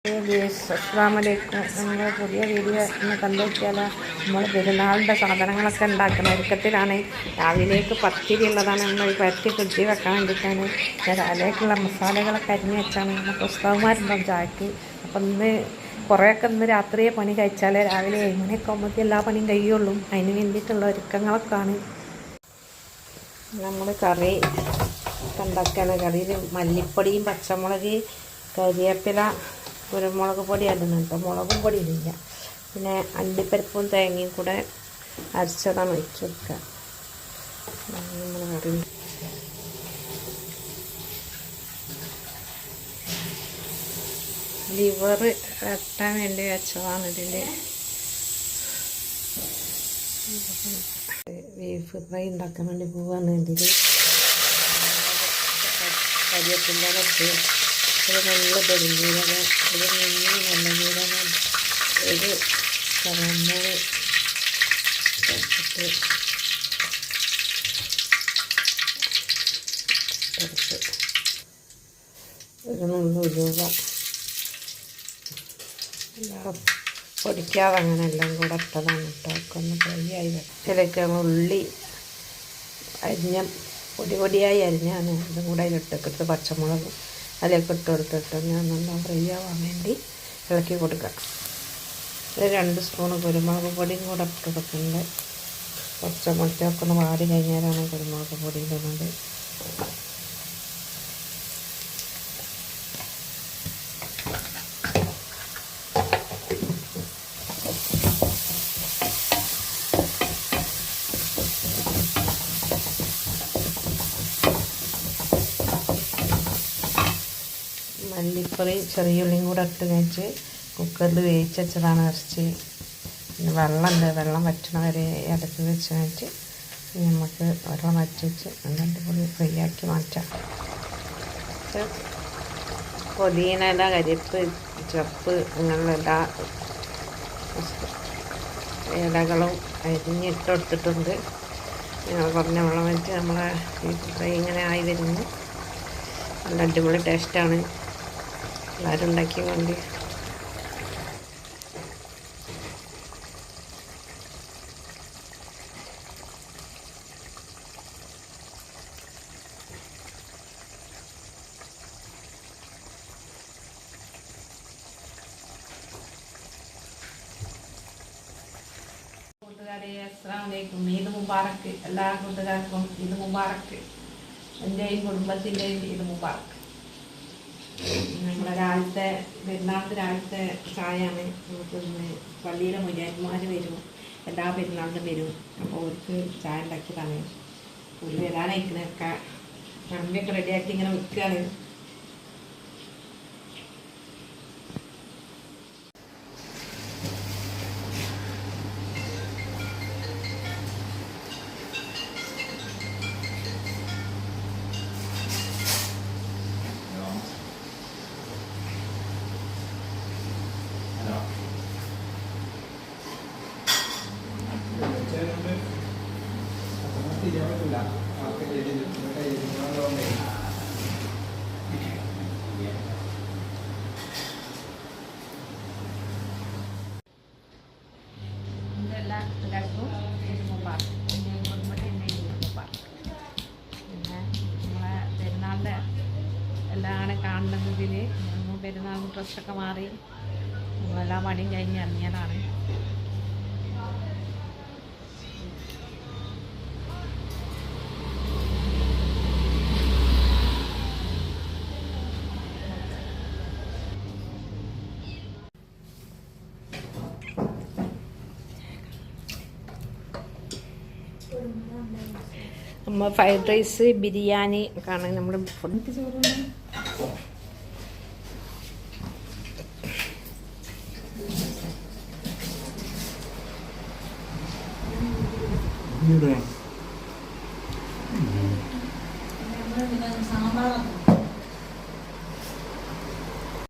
അസ്സലാമലൈക്കും. നമ്മൾ പുതിയ വീഡിയോ ഒന്ന് കണ്ടു നോക്കിയാലോ. നമ്മൾ പെരുന്നാളിൻ്റെ സാധനങ്ങളൊക്കെ ഉണ്ടാക്കുന്ന ഒരുക്കത്തിലാണ്. രാവിലേക്ക് പത്തിരി ഉള്ളതാണ്. നമ്മൾ പരത്തി ഫ്രിഡ്ജിൽ വെക്കാൻ വേണ്ടിയിട്ടാണ്. രാവിലേക്കുള്ള മസാലകളൊക്കെ അരിഞ്ഞ് വെച്ചാണ്. നമുക്ക് ഉസ്താവുമാരുണ്ടാവും ചായക്ക്. അപ്പം കുറേയൊക്കെ ഇന്ന് രാത്രിയെ പണി കഴിച്ചാലേ രാവിലെ 7 മണിയൊക്കെ ആകുമ്പോഴേക്കും എല്ലാ പണിയും കഴിയുള്ളൂ. അതിന് വേണ്ടിയിട്ടുള്ള ഒരുക്കങ്ങളൊക്കെയാണ്. നമ്മൾ കറി ഉണ്ടാക്കുകയാണ്. കറിയിൽ മല്ലിപ്പൊടിയും പച്ചമുളക് കരിവേപ്പില കുരുമുളക് പൊടി ഇടുന്നുണ്ട് കേട്ടോ. മുളകും പൊടി ഇടില്ല. പിന്നെ അണ്ടിപ്പരിപ്പും തേങ്ങയും കൂടെ അരച്ചതാണ് ഒഴിച്ച് കൊടുക്കുക. നമ്മൾ കറി ലിവർ വെട്ടാൻ വേണ്ടി വെച്ചതാണ്. ഇതിൻ്റെ ബീഫ് ഫ്രൈ ഉണ്ടാക്കാൻ വേണ്ടി പോവാണ്. ഇതിൽ കരിവേപ്പിൻ്റെ ഇട്ട് ഒരു നല്ല പെരുംജീരകം, ഒരു നല്ല ജീരകം, ഒരു കരമുളക് ഇട്ട് ഒരു നുള്ളു ഉലുവ പൊടിക്കാതെ അങ്ങനെ എല്ലാം കൂടെ ഇട്ടതാണ് കേട്ടോ. ഒക്കെ ഒന്ന് ഫ്രൈ ആയി ഇതിലേക്ക് ഉള്ളി പൊടിയായി അരിഞ്ഞാണ് ഇതും കൂടെ അതിലിട്ടിട്ട് പച്ചമുളകും അതിലേക്ക് ഇട്ട് കൊടുത്തിട്ട് ഞാൻ നല്ല ഫ്രൈ ആവാൻ വേണ്ടി ഇളക്കി കൊടുക്കാം. ഒരു 2 സ്പൂൺ കുരുമുളക് പൊടിയും കൂടെ ഇട്ട് കൊടുക്കുന്നുണ്ട്. പച്ചമുളകൊക്കെ ഒന്ന് വാടി കഴിഞ്ഞാലാണ് കുരുമുളക് പൊടി ഇടുന്നത്. മല്ലിപ്പൊടി ചെറിയുള്ളിയും കൂടെ ഇട്ട് കഴിച്ച് കുക്കറിൽ വേവിച്ച് വെച്ചതാണ് ഇറച്ചി. പിന്നെ വെള്ളം വറ്റണ വരെ ഇടയ്ക്ക് വെച്ച് കഴിച്ച് നമുക്ക് വെള്ളം വറ്റി വെച്ച് എന്നിട്ട് പൊടി ഫ്രൈ ആക്കി മാറ്റാം. പുതിന ഇല, കരിപ്പ്, ചപ്പ് അങ്ങനെയുള്ള എല്ലാ ഇലകളും അരിഞ്ഞിട്ടെടുത്തിട്ടുണ്ട്. ഞങ്ങൾ കുറഞ്ഞ വെള്ളം വെച്ച് നമ്മളെ ഫ്രൈ ഇങ്ങനെ ആയി വരുന്നു. നല്ല അടിപൊളി ടേസ്റ്റാണ്. എല്ലാവരും ഉണ്ടാക്കി വേണ്ടി. കൂട്ടുകാരെ അസ്സലാമലൈക്കും. ഈദ് മുബാറക്ക്. എല്ലാ കൂട്ടുകാർക്കും ഈദ് മുബാറക്ക്. എൻ്റെയും കുടുംബത്തിൻ്റെയും ഈദ് മുബാറക്ക്. നമ്മളെ പെരുന്നാളിൻ്റെ രാവിലത്തെ ചായയാണ്. നമുക്ക് ഇന്ന് പള്ളിയിലെ മുജാഹിദ്മാർ വരും, എല്ലാ പെരുന്നാളിനും വരും. അപ്പോൾ അവർക്ക് ചായ ഉണ്ടാക്കിയതാണ്. ഒരു വരാനയക്കുന്നൊക്കെ കമ്പിയൊക്കെ റെഡിയാക്കി ഇങ്ങനെ വെക്കുകയാണ്. പിന്നെ നമ്മളെ പെരുന്നാളിൻ്റെ എല്ലാം കാണുന്നതിൽ പെരുന്നാളിന് ഡ്രസ്സൊക്കെ മാറി നമ്മളെല്ലാം പണിയും കഴിഞ്ഞ് ഇറങ്ങിയതാണ്. നമ്മൾ ഫ്രൈഡ് റൈസ്, ബിരിയാണി ഒക്കെയാണ് നമ്മുടെ ഫുഡ്. ചോറ്